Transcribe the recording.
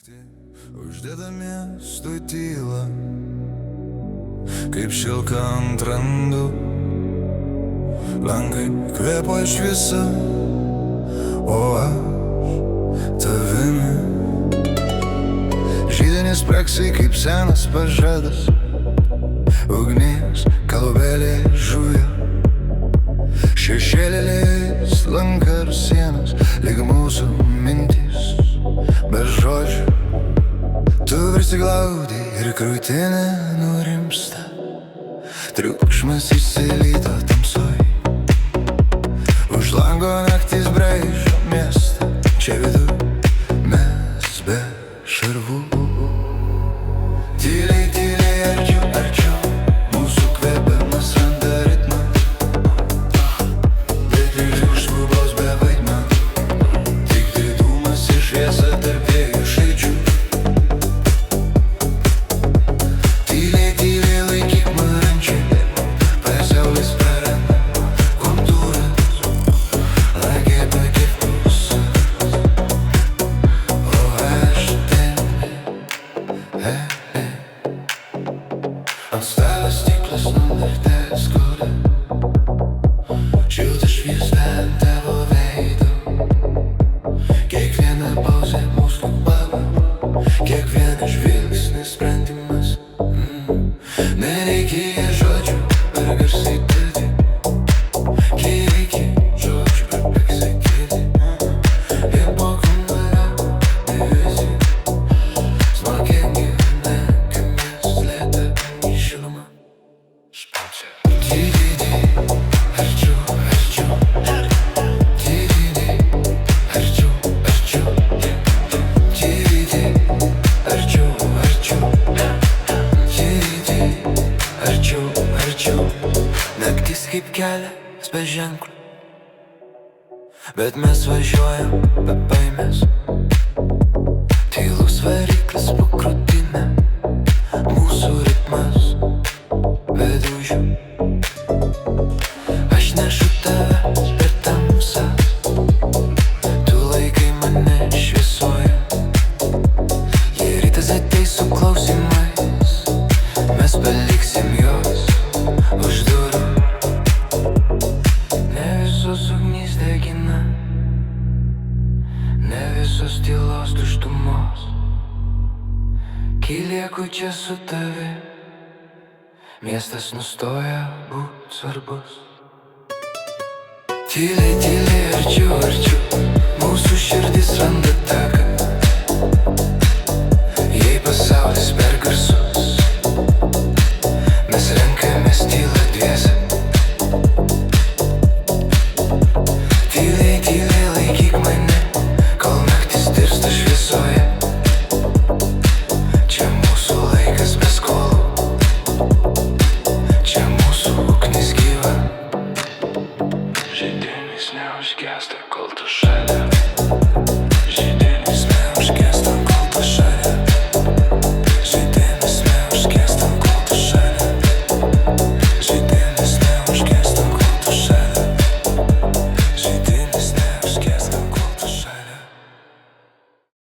Naktį uždeda miestui tylą, kaip šilka ant randų. Langai kvėpuoja šviesa, o aš tavimi. Židinys spragsai kaip senas pažadas, ugnies kalvelė žuja. Šešėlėliais lanka ir sienas, lyg mūsų mintys be žodžių. Tu prisiglaudai ir krūtinė nurimsta, triukšmas išsilydo tamsoj. Už lango naktis braižo miestą, čia viduj mes be šarvų. Tyliai, tyliai, arčiau, arčiau, mūsų kvėpimas randa ritmą, bet iš skubos be vaidmenų, tik tai dūmas ir šviesa tarp dviejų širdžių. Tyliai, tyliai, laikyk marančiai, pasaulis praranda kontūras, lagai pakirpus, o aš ten. Ant stalo stiklas numirtęs skauda, šilta šviesa ant tavo veido. Kiekviena pauzė mūsų kvapą, kiekvienas žvilgsnis sprendimas. Nereikia žodžių, per garsiai tarti, kai reikia žodžių, per garsiai sakyti. Ir po kambarą divizija, smagiai gyvena, kai mes lėta į šilumą spaudžia. Tyliai, arčiau, arčiau, tyliai, arčiau, arčiau, tyliai, arčiau, arčiau, tyliai, arčiau, arčiau. Naktis kaip kelias be ženklų, bet mes važiuojam be baimės. Tylus variklis po krūtinę, mūsų ritmas be dūžių. Aš nešu tave per tamsą, tu laikai mane šviesoje. Jei rytas ateis su klausimais, mes paliksim juos už durų. Ne visos ugnys degina, ne visos tylos tuštumos. Kai lieku čia su tavi, miestas nustoja būt svarbus. Tyliai, tyliai, arčiau, arčiau, mūsų širdis randa taką.